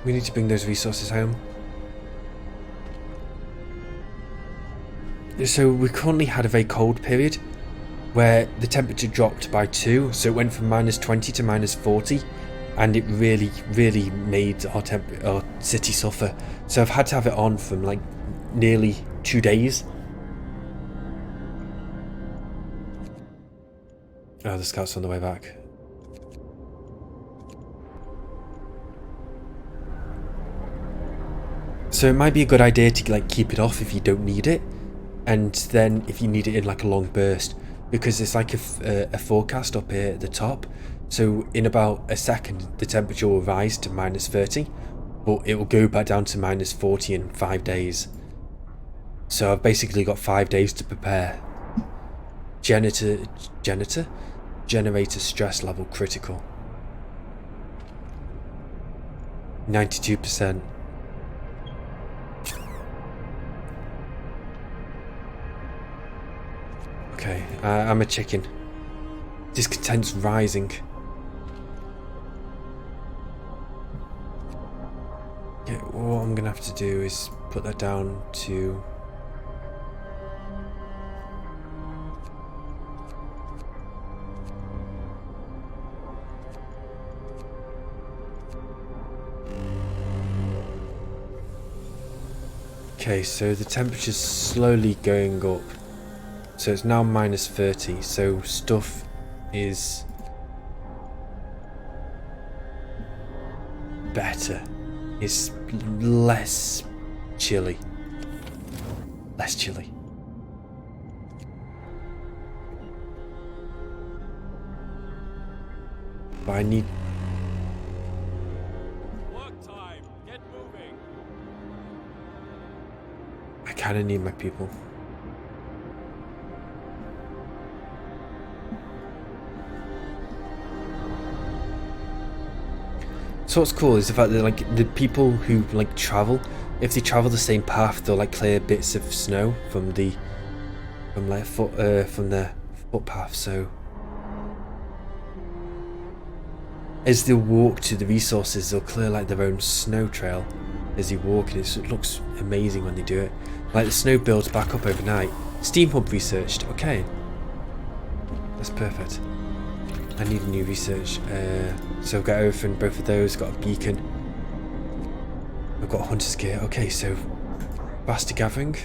We need to bring those resources home. So we currently had a very cold period where the temperature dropped by 2, so it went from -20 to -40, and it really made our city suffer. So I've had to have it on from like nearly 2 days. Oh, the scout's on the way back. So it might be a good idea to like keep it off if you don't need it, and then if you need it in like a long burst, because it's like a forecast up here at the top. So in about a second the temperature will rise to -30, but it will go back down to -40 in 5 days. So I've basically got 5 days to prepare. Generator stress level critical. 92%. Okay, I'm a chicken. Discontent's rising. Okay, what I'm gonna have to do is put that down to... Okay, so the temperature's slowly going up. So it's now -30, so stuff is better. It's less chilly. Less chilly. But I need... Work time. Get moving. I kinda need my people. So what's cool is the fact that like the people who like travel, if they travel the same path, they'll like clear bits of snow from their footpath. So as they walk to the resources, they'll clear like their own snow trail as they walk, and it looks amazing when they do it. Like the snow builds back up overnight. Steam hub researched. Okay, that's perfect. I need a new research. So I've got everything, both of those, got a beacon. I've got hunter's gear. Okay, so faster gathering.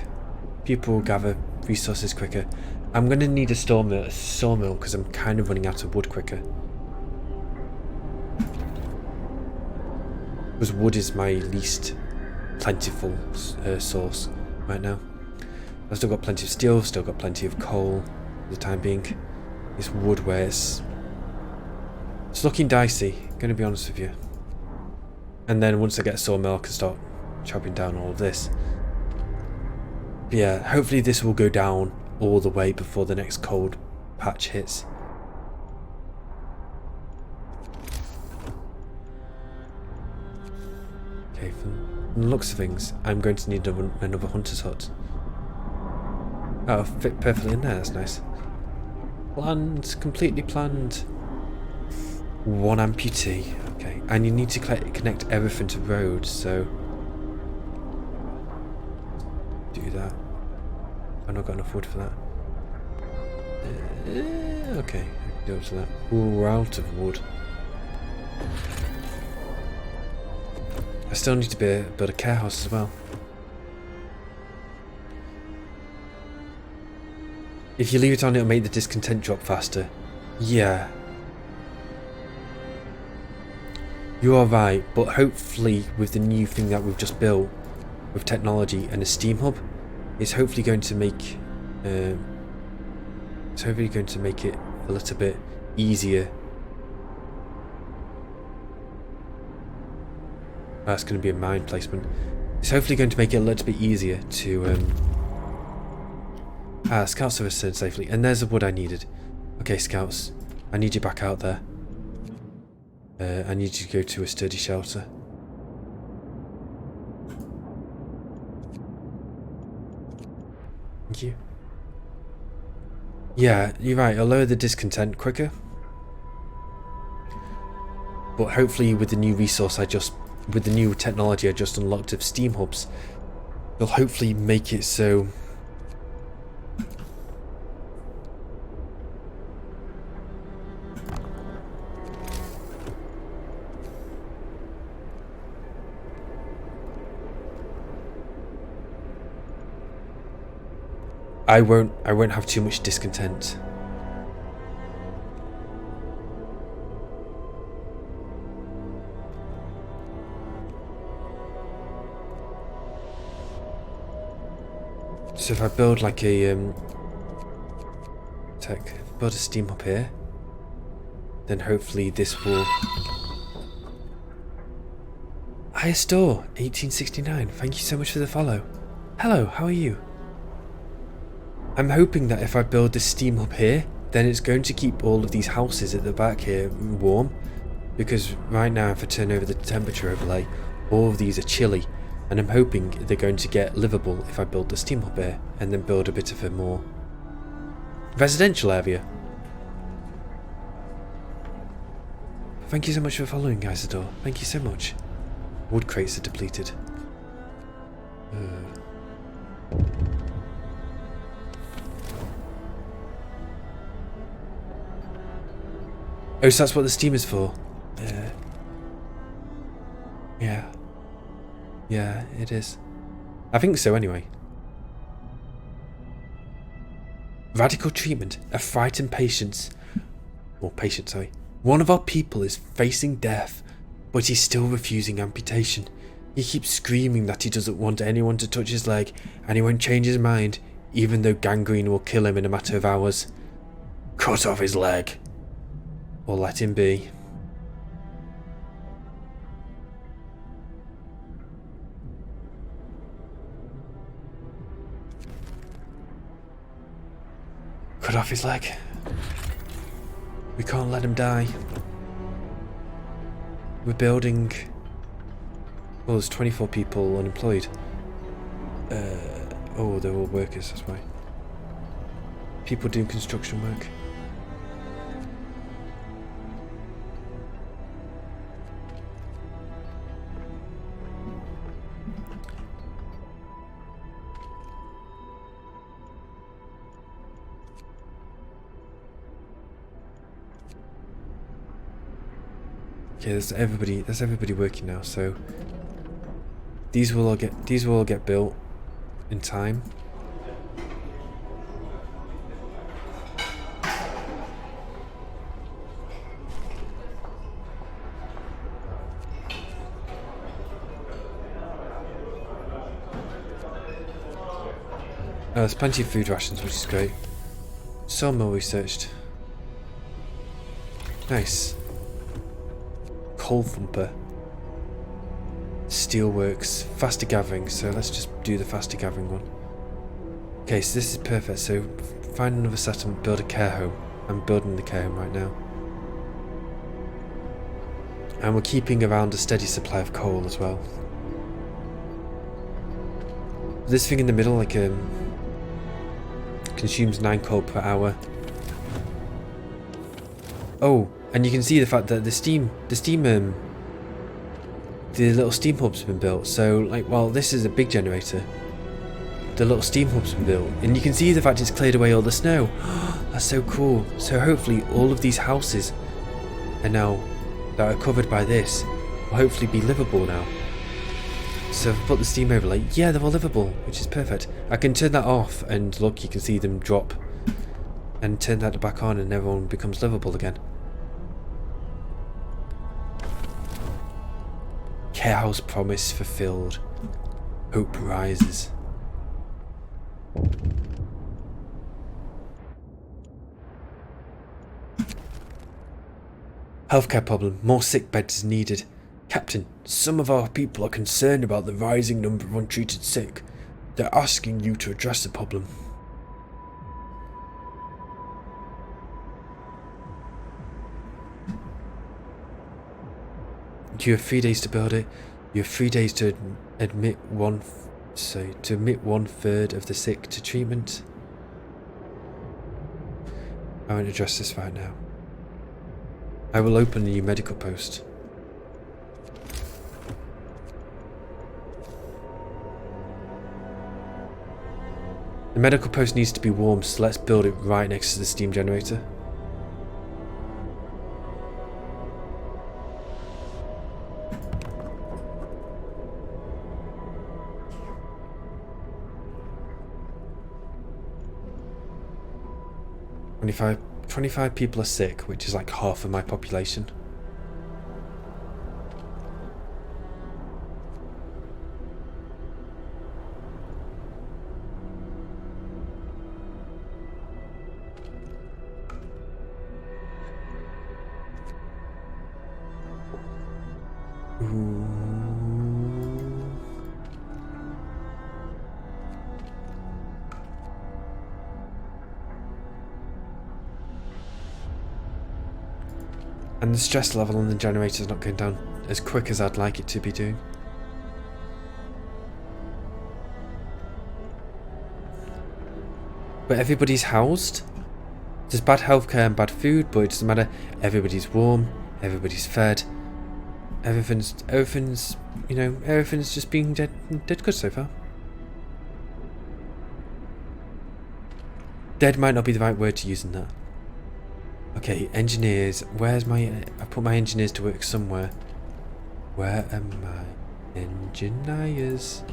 People gather resources quicker. I'm going to need a sawmill because I'm kind of running out of wood quicker. Because wood is my least plentiful source right now. I've still got plenty of steel, still got plenty of coal for the time being. It's wood where it's looking dicey, gonna be honest with you. And then once I get a sawmill I can start chopping down all of this. But yeah, hopefully this will go down all the way before the next cold patch hits. Okay, from the looks of things, I'm going to need another hunter's hut. Oh, fit perfectly in there, that's nice. Planned, completely planned. One amputee, okay, and you need to connect everything to roads, so do that. I've not got enough wood for that. Okay, I can go up to that. Ooh, we're out of wood. I still need to build a care house as well. If you leave it on, it'll make the discontent drop faster. Yeah. You are right, but hopefully with the new thing that we've just built with technology and a steam hub, it's hopefully going to make it a little bit easier. That's going to be a mine placement. It's hopefully going to make it a little bit easier to scouts have returned safely, and there's the wood I needed. Okay, scouts, I need you back out there. I need you to go to a sturdy shelter. Thank you. Yeah, you're right, I'll lower the discontent quicker. But hopefully with the new resource I just with the new technology I just unlocked of steam hubs, they'll hopefully make it so I won't have too much discontent. So if I build like a build a steam hub here, then hopefully this will. Hiya Store 1869, thank you so much for the follow. Hello, how are you? I'm hoping that if I build this steam hub here, then it's going to keep all of these houses at the back here warm, because right now if I turn over the temperature overlay, all of these are chilly, and I'm hoping they're going to get livable if I build the steam hub here and then build a bit of a more residential area. Thank you so much for following, Isidore. Thank you so much. Wood crates are depleted. Oh, so that's what the steam is for? Yeah, it is. I think so anyway. Radical treatment. A frightened patient. Sorry. One of our people is facing death, but he's still refusing amputation. He keeps screaming that he doesn't want anyone to touch his leg, and he won't change his mind, even though gangrene will kill him in a matter of hours. Cut off his leg. Or let him be. Cut off his leg. We can't let him die. We're building. Well, there's 24 people unemployed. Oh, they're all workers, that's why. People doing construction work. Okay, there's everybody working now, so these will all get built in time. There's plenty of food rations, which is great. Sawmill researched. Nice. Coal thumper. Steelworks. Faster gathering, so let's just do the faster gathering one. Okay, so this is perfect. So find another settlement, build a care home. I'm building the care home right now. And we're keeping around a steady supply of coal as well. This thing in the middle, like consumes 9 coal per hour. Oh, and you can see the fact that the little steam hub's been built. So, like, while this is a big generator, the little steam hub's been built, and you can see the fact it's cleared away all the snow. That's so cool. So hopefully all of these houses are now that are covered by this will hopefully be livable now. So if I put the steam overlay, yeah, they're all livable, which is perfect. I can turn that off, and look, you can see them drop, and turn that back on, and everyone becomes livable again. Care house promise fulfilled. Hope rises. Healthcare problem. More sick beds needed. Captain, some of our people are concerned about the rising number of untreated sick. They're asking you to address the problem. You have 3 days to build it. You have 3 days to admit one third of the sick to treatment. I won't address this right now. I will open a new medical post. The medical post needs to be warm, so let's build it right next to the steam generator. Twenty-five people are sick, which is like half of my population. And the stress level on the generator is not going down as quick as I'd like it to be doing. But everybody's housed. There's bad healthcare and bad food, but it doesn't matter. Everybody's warm. Everybody's fed. Everything's you know, everything's just being dead good so far. Dead might not be the right word to use in that. Okay, engineers. Where's my... I put my engineers to work somewhere. Where are my engineers?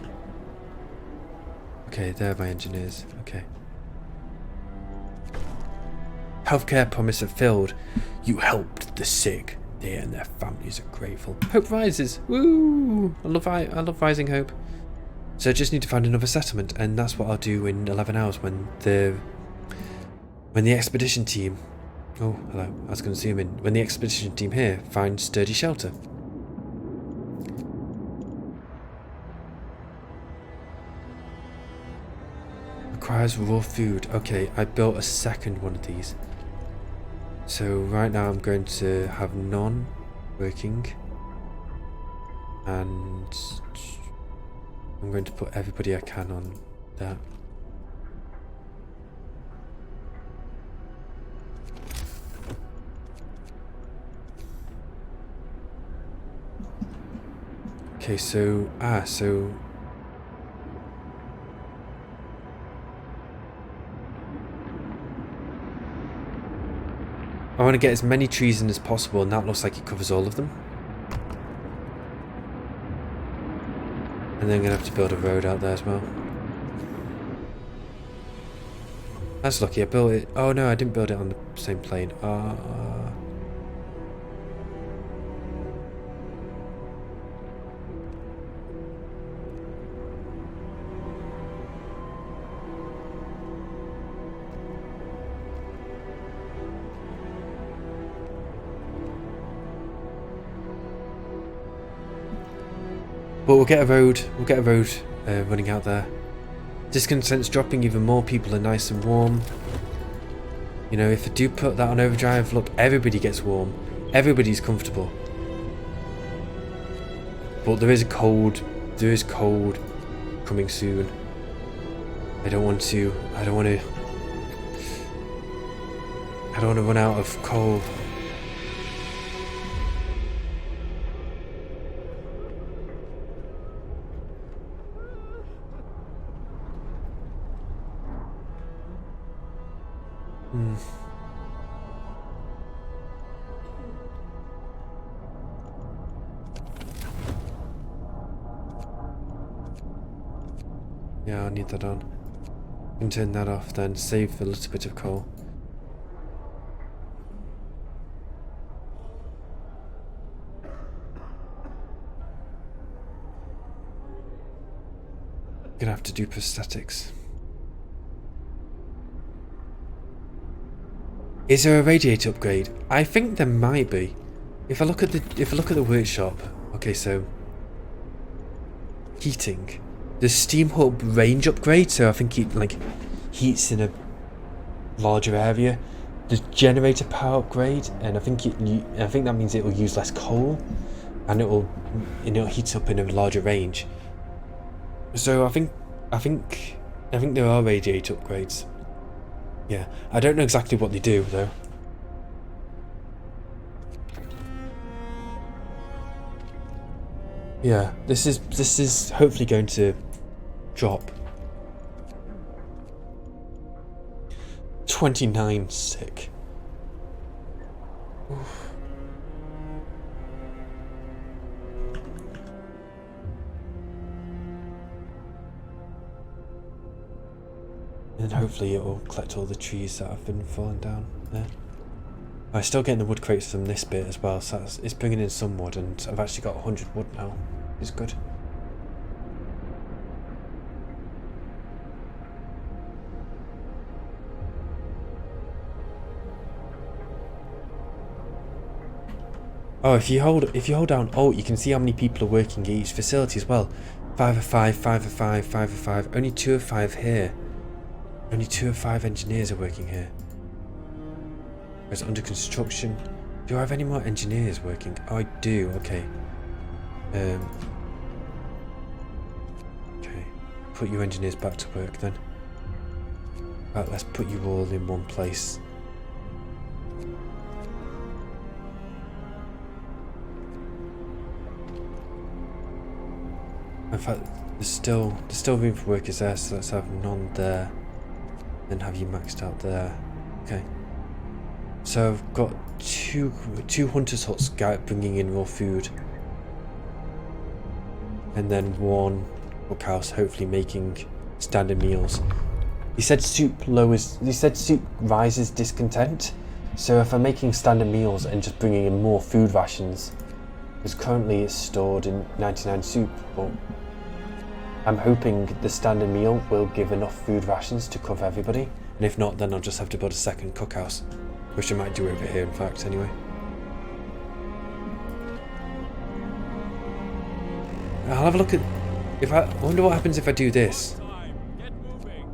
Okay, there are my engineers. Okay. Healthcare promise fulfilled. You helped the sick. They and their families are grateful. Hope rises. Woo! I love rising hope. So I just need to find another settlement, and that's what I'll do in 11 hours when the expedition team... Oh, hello. I was going to zoom in. When the expedition team here finds sturdy shelter. Requires raw food. Okay, I built a second one of these. So right now I'm going to have none working. And I'm going to put everybody I can on that. Okay, so I want to get as many trees in as possible, and that looks like it covers all of them. And then I'm going to have to build a road out there as well. That's lucky, I built it. Oh no, I didn't build it on the same plane. But we'll get a road. Running out there. Discontent's dropping. Even more people are nice and warm. You know, if I do put that on overdrive, look, everybody gets warm. Everybody's comfortable. But there is cold. There is cold coming soon. I don't want to run out of coal. Yeah, I'll need that on. I can turn that off then, save a little bit of coal. Gonna have to do prosthetics. Is there a radiator upgrade? I think there might be. If I look at the workshop, okay, so heating. The steam hub range upgrade, so I think it like heats in a larger area. The generator power upgrade, and I think that means it will use less coal, and it'll heat up in a larger range. So I think there are radiator upgrades. Yeah, I don't know exactly what they do though. Yeah, this is hopefully going to drop. 29 sick. Oof. And hopefully it will collect all the trees that have been falling down there. I'm still getting the wood crates from this bit as well, so it's bringing in some wood, and I've actually got 100 wood now. It's good. Oh, if you hold down Alt, you can see how many people are working at each facility as well. 5 of 5, 5 of 5, 5 of 5. Only 2 of 5 here. Only 2 of 5 engineers are working here. It's under construction. Do I have any more engineers working? Oh, I do. Okay. Okay. Put your engineers back to work then. Right, let's put you all in one place. In fact, there's still room for workers there, so let's have none there. Then have you maxed out there. Okay. So I've got two hunters' huts bringing in raw food, and then one cookhouse hopefully making standard meals. He said soup rises discontent. So if I'm making standard meals and just bringing in more food rations, because currently it's stored in 99 soup, but I'm hoping the standard meal will give enough food rations to cover everybody, and if not, then I'll just have to build a second cookhouse, which I might do over here in fact anyway. I'll have a look at I wonder what happens if I do this. Time. Get moving.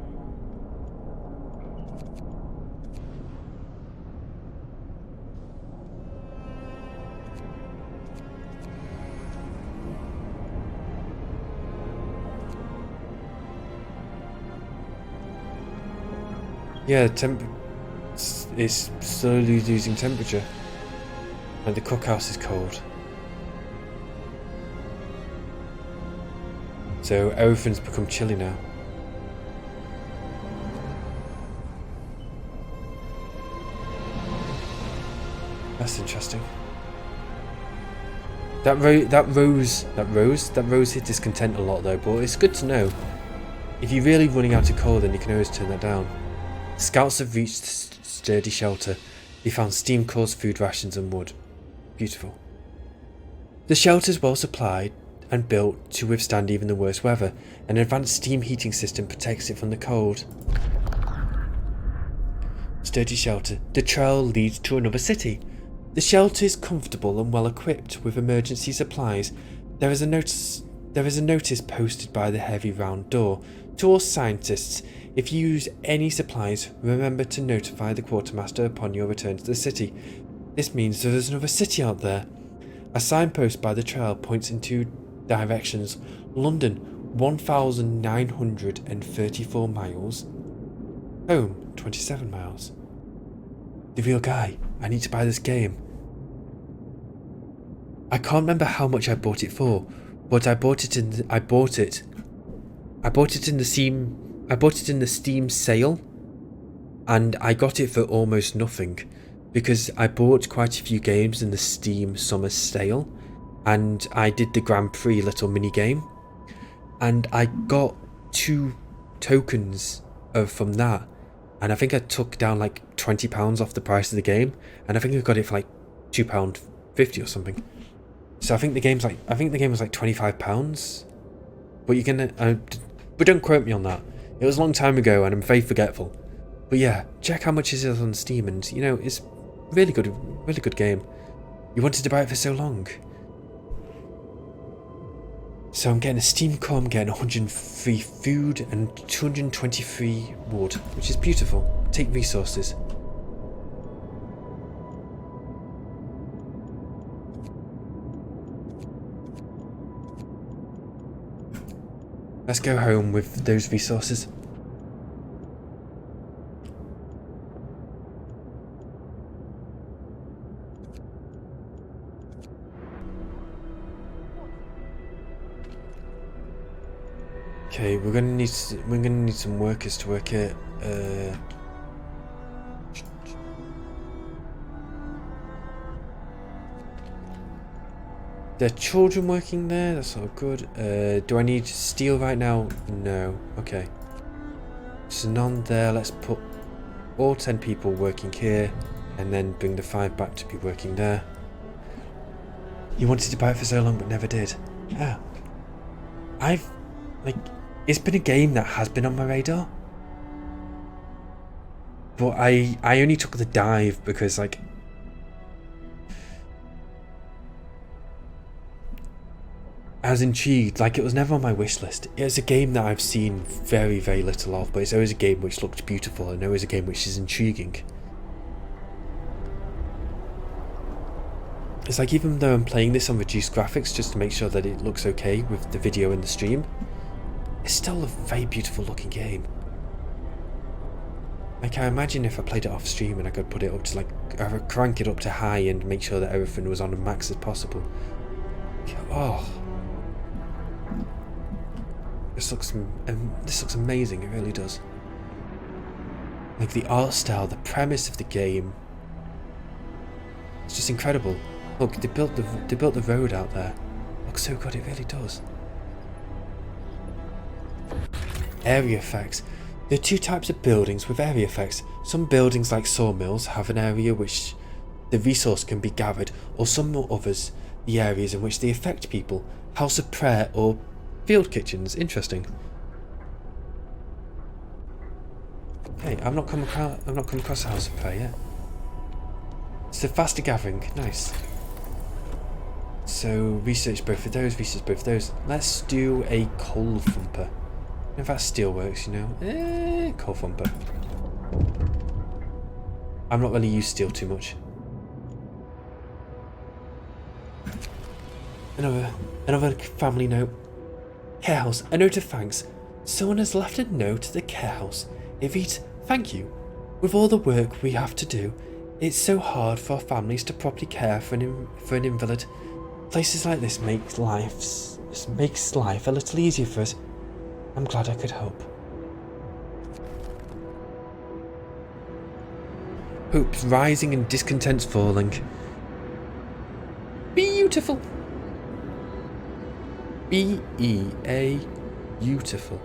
Yeah, it's slowly losing temperature, and the cookhouse is cold. So everything's become chilly now. That's interesting. That rose hit discontent a lot though, but it's good to know. If you're really running out of coal, then you can always turn that down. Scouts have reached sturdy shelter. They found steam cores, food rations and wood. Beautiful. The shelter is well supplied and built to withstand even the worst weather. An advanced steam heating system protects it from the cold. Sturdy shelter. The trail leads to another city. The shelter is comfortable and well equipped with emergency supplies. There is a notice posted by the heavy round door. To all scientists, if you use any supplies, remember to notify the quartermaster upon your return to the city. This means there is another city out there. A signpost by the trail points in two directions. London, 1,934 miles. Home, 27 miles. The real guy. I need to buy this game. I can't remember how much I bought it for, but I bought it in the Steam sale, and I got it for almost nothing because I bought quite a few games in the Steam summer sale, and I did the Grand Prix little mini game, and I got 2 tokens from that, and I think I took down like £20 off the price of the game, and I think I got it for like £2.50 or something. So I think the game was like £25, but you can but don't quote me on that. It was a long time ago and I'm very forgetful. But yeah, check how much it is on Steam, and you know, it's really good game. You wanted to buy it for so long. So I'm getting a Steam core, I'm getting 103 food and 223 wood, which is beautiful. Take resources. Let's go home with those resources. Okay, we're gonna need some workers to work it. There are children working there, that's all good. Do I need steel right now? No. Okay. So none there. Let's put all 10 people working here and then bring the 5 back to be working there. You wanted to buy it for so long but never did. Yeah. It's been a game that has been on my radar. But I only took the dive because like I was intrigued. Like, it was never on my wish list. It was a game that I've seen very, very little of, but it's always a game which looked beautiful and always a game which is intriguing. It's like, even though I'm playing this on reduced graphics just to make sure that it looks okay with the video and the stream, it's still a very beautiful looking game. Like, I imagine if I played it off stream and I could put it up to like, crank it up to high and make sure that everything was on the max as possible. Oh. This looks amazing, it really does. Like, the art style, the premise of the game, it's just incredible. Look, they built the road out there. Looks so good, it really does. Area effects. There are 2 types of buildings with area effects. Some buildings, like sawmills, have an area which the resource can be gathered, or some others, the areas in which they affect people. House of prayer or field kitchens. Interesting. Hey, I've not come across a house of prayer yet. It's a faster gathering. Nice. So research both of those. Let's do a coal thumper. If that steel works, you know. Coal thumper. I'm not really used steel too much. Another family note. Care house. A note of thanks. Someone has left a note at the care house. It reads, "Thank you. With all the work we have to do, it's so hard for our families to properly care for an invalid. Places like this makes life a little easier for us. I'm glad I could help. Hopes rising and discontents falling. Beautiful. B-E-A, beautiful.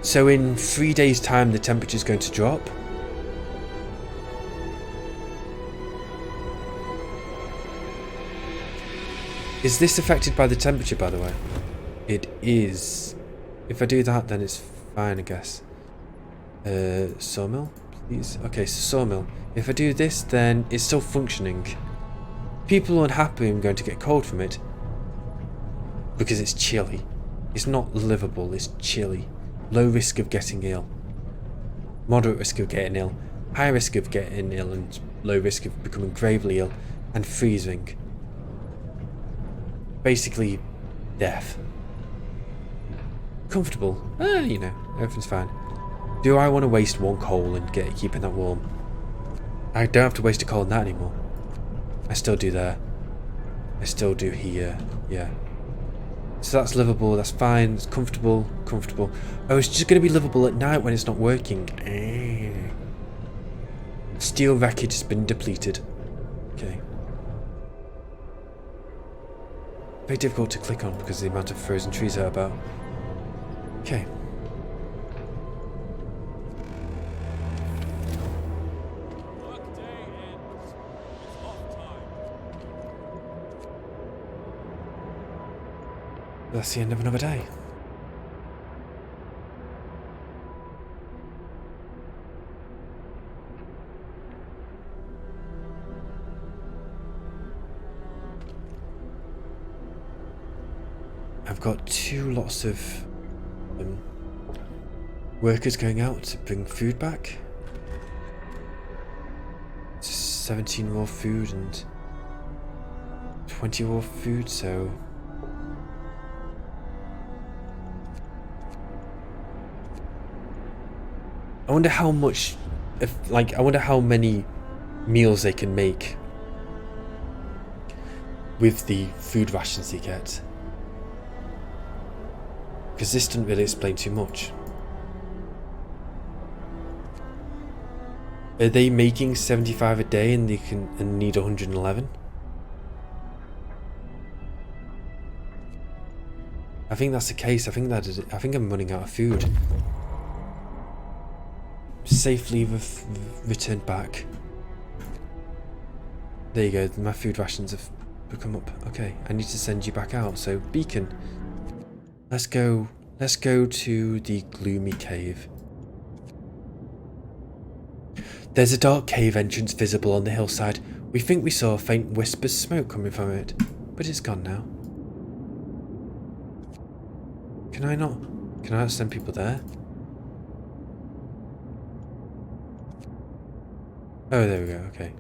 So in 3 days' time the temperature's going to drop. Is this affected by the temperature, by the way? It is. If I do that, then it's fine, I guess. Sawmill, please. Okay, so sawmill. If I do this, then it's still functioning. People unhappy, I'm going to get cold from it. Because it's chilly. It's not livable, it's chilly. Low risk of getting ill. Moderate risk of getting ill. High risk of getting ill and low risk of becoming gravely ill. And freezing. Basically, death. Comfortable. You know, everything's fine. Do I want to waste one coal and keeping that warm? I don't have to waste a coal on that anymore. I still do there. I still do here. Yeah. So that's livable, that's fine, it's comfortable. Oh, it's just going to be livable at night when it's not working. Steel wreckage has been depleted. Okay. Very difficult to click on because of the amount of frozen trees are about. Okay. Workday ends. It's off time. That's the end of another day. I've got 2 lots of workers going out to bring food back. 17 raw food and 20 raw food, so I wonder how much, I wonder how many meals they can make with the food rations they get. Because this didn't really explain too much. Are they making 75 a day and they need 111? I think that's the case. I think I'm running out of food. Safely returned back. There you go. My food rations have come up. Okay, I need to send you back out. So beacon. Let's go to the gloomy cave. There's a dark cave entrance visible on the hillside. We think we saw a faint wisp of smoke coming from it, but it's gone now. Can I not send people there? Oh, there we go, okay.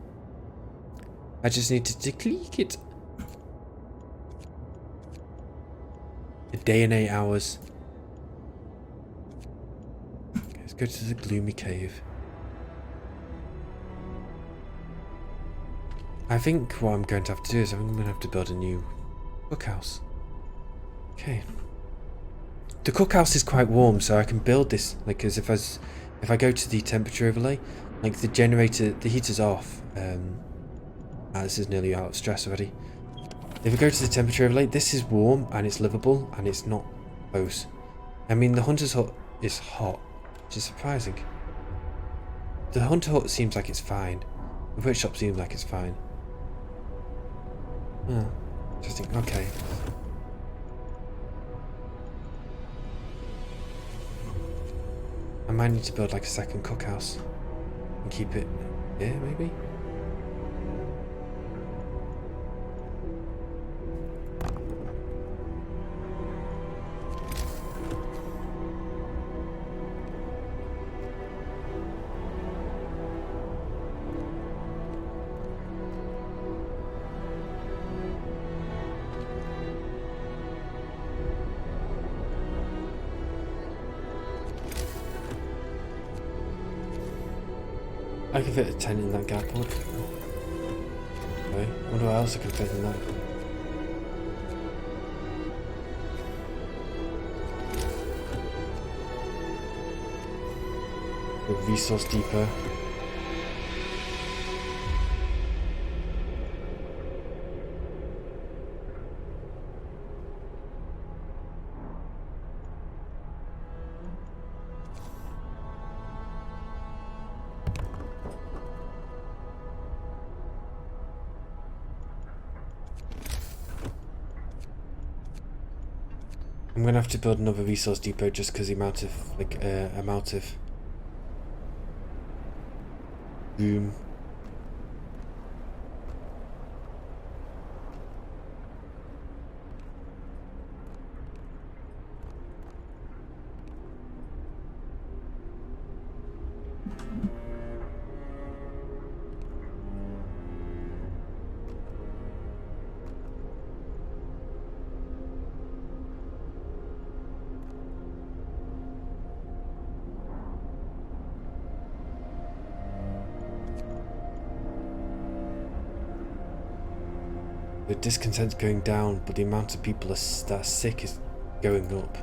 I just need to click it. A day and 8 hours. Okay, let's go to the gloomy cave. I think what I'm going to have to do is I'm going to have to build a new cookhouse. Okay. The cookhouse is quite warm, so I can build this, like, as if I go to the temperature overlay, like the generator, the heater's off. This is nearly out of stress already. If I go to the temperature overlay, this is warm and it's livable and it's not close. I mean, the hunter's hut is hot, which is surprising. The hunter hut seems like it's fine. The workshop seems like it's fine. Oh, interesting. Okay. I might need to build like a second cookhouse and keep it here, maybe? I can fit a 10 in that garport. Okay, wonder what else I can fit in that. A resource depot. I'm gonna have to build another resource depot just because the amount of room. The discontent's going down, but the amount of people that are sick is going up.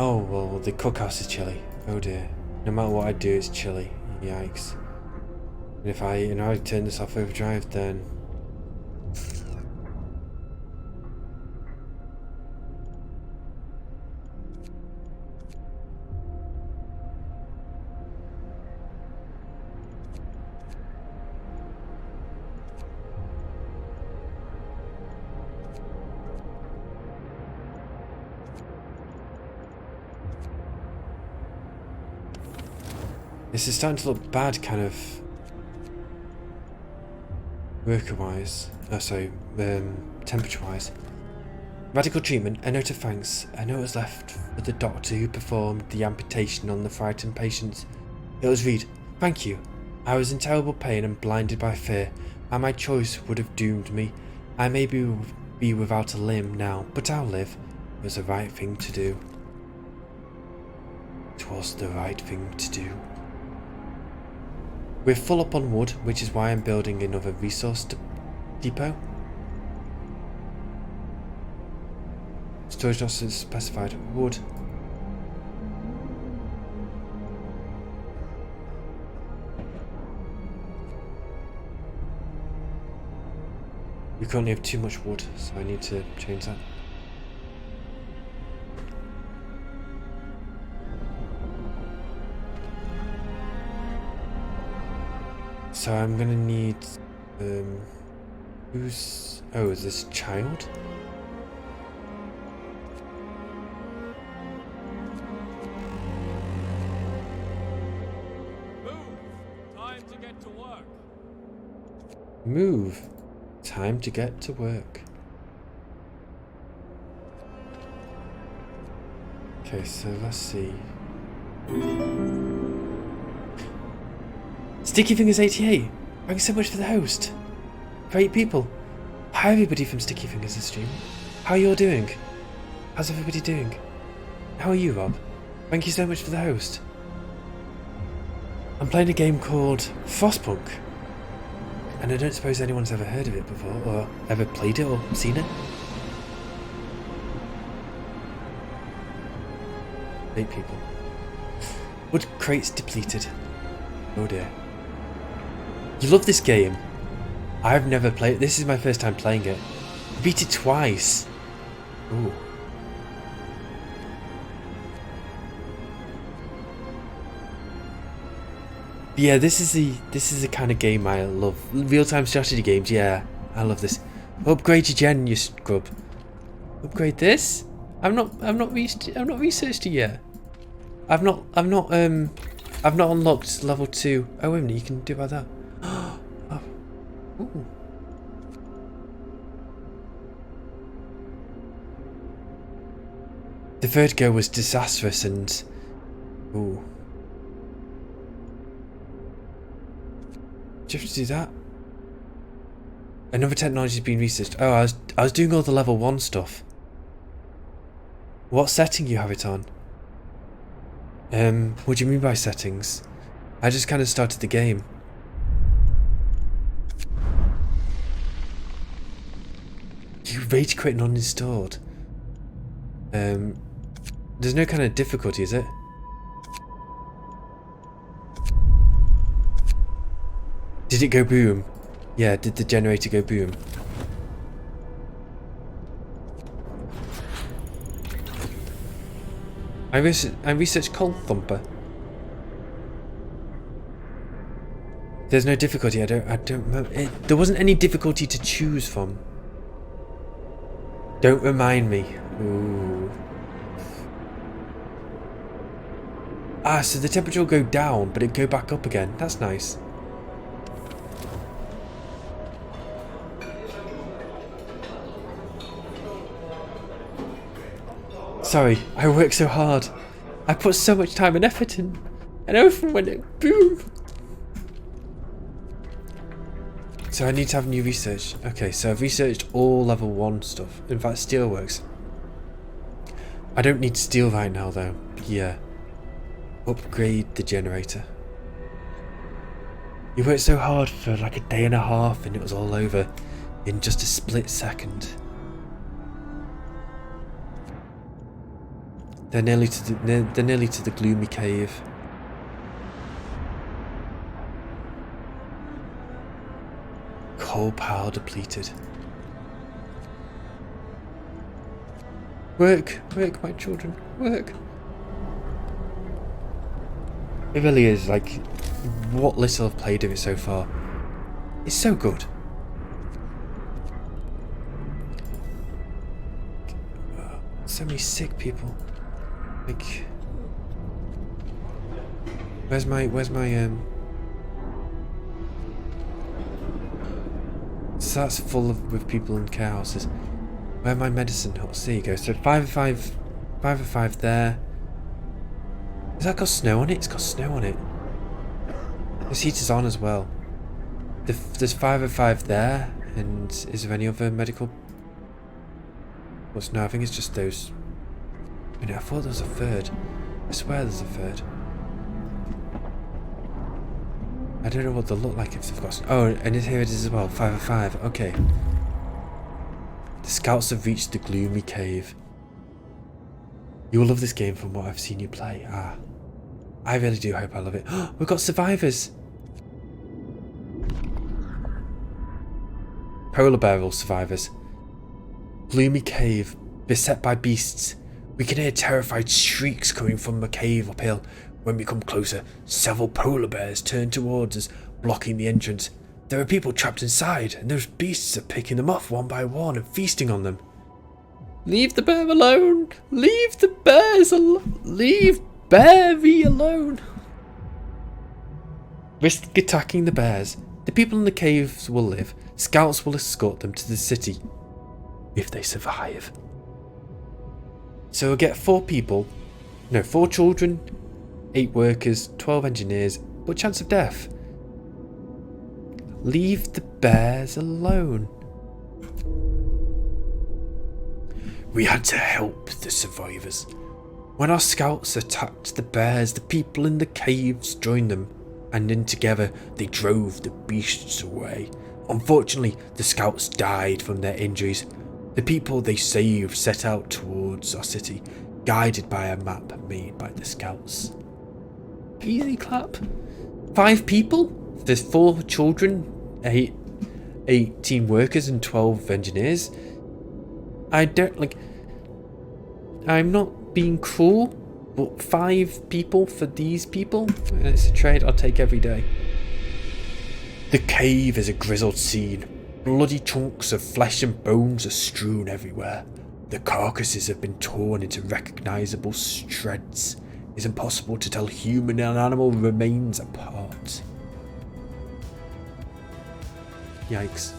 Oh, well, the cookhouse is chilly. Oh dear. No matter what I do, it's chilly. Yikes. And if I turn this off overdrive, then... This is starting to look bad, kind of worker-wise. Oh, sorry, temperature-wise. Radical treatment. A note of thanks. A note was left for the doctor who performed the amputation on the frightened patients. It was read, "Thank you. I was in terrible pain and blinded by fear, and my choice would have doomed me. I may be be without a limb now, but I'll live. It was the right thing to do. It was the right thing to do. We're full up on wood, which is why I'm building another resource depot. Storage not specified. Wood. We currently have too much wood, so I need to change that. So I'm gonna need who's is this child? Move! Time to get to work. Move. Time to get to work. Okay, so let's see. Sticky Fingers 88. Thank you so much for the host. For 8 people. Hi everybody from Sticky Fingers this stream. How are you all doing? How's everybody doing? How are you, Rob? Thank you so much for the host. I'm playing a game called Frostpunk. And I don't suppose anyone's ever heard of it before, or ever played it, or seen it. 8 people. Wood crates depleted. Oh dear. You love this game. I've never played it. This is my first time playing it. I beat it twice. Ooh. Yeah, this is the kind of game I love. Real-time strategy games, yeah. I love this. Upgrade your gen, you scrub. Upgrade this? I've not researched it yet. I've not unlocked level 2. Oh wait a minute, you can do about that. Oh. Ooh. The third go was disastrous and ooh. Do you have to do that? Another technology has been researched. Oh, I was doing all the level 1 stuff. What setting you have it on? What do you mean by settings? I just kind of started the game. You rage quit and uninstalled. There's no kind of difficulty, is it? Did it go boom? Yeah, did the generator go boom? I researched Cold Thumper. There's no difficulty. I don't remember. There wasn't any difficulty to choose from. Don't remind me. Ooh. Ah, so the temperature will go down, but it'll go back up again. That's nice. Sorry, I worked so hard. I put so much time and effort in, and everything went boom. So I need to have new research. Okay, so I've researched all level 1 stuff. In fact, steelworks. I don't need steel right now though. Yeah. Upgrade the generator. You worked so hard for like a day and a half and it was all over in just a split second. They're nearly to the gloomy cave. Coal pile depleted. Work, work, my children, work. It really is, like, what little I've played of it so far. It's so good. So many sick people. Like, where's my so that's full of with people in care houses. Where are my medicine huts? There you go. So 5 of 5 there. Has that got snow on it? It's got snow on it. This heater's on as well. There's 5 of 5 there. And is there any other medical What's no, I think it's just those. I thought there was a third. I swear there's a third. I don't know what they'll look like if they've got. Oh, and here it is as well. 5 of 5. Okay. The scouts have reached the gloomy cave. You will love this game from what I've seen you play. I really do hope I love it. We've got survivors. Polar bear survivors. Gloomy cave, beset by beasts. We can hear terrified shrieks coming from the cave uphill. When we come closer, several polar bears turn towards us, blocking the entrance. There are people trapped inside, and those beasts are picking them off one by one and feasting on them. Leave the bear alone! Leave the bears alone! Leave Beary alone! Risk attacking the bears. The people in the caves will live. Scouts will escort them to the city. If they survive. So we'll get 4 children, 8 workers, 12 engineers, but chance of death. Leave the bears alone. We had to help the survivors. When our scouts attacked the bears, the people in the caves joined them, and in together they drove the beasts away. Unfortunately, the scouts died from their injuries. The people they saved set out towards our city, guided by a map made by the scouts. Easy clap. 5 people? There's 4 children, 18 workers and 12 engineers. I'm not being cruel, but 5 people for these people? It's a trade I'll take every day. The cave is a grizzled scene. Bloody chunks of flesh and bones are strewn everywhere. The carcasses have been torn into recognisable shreds. It's impossible to tell human and animal remains apart. Yikes.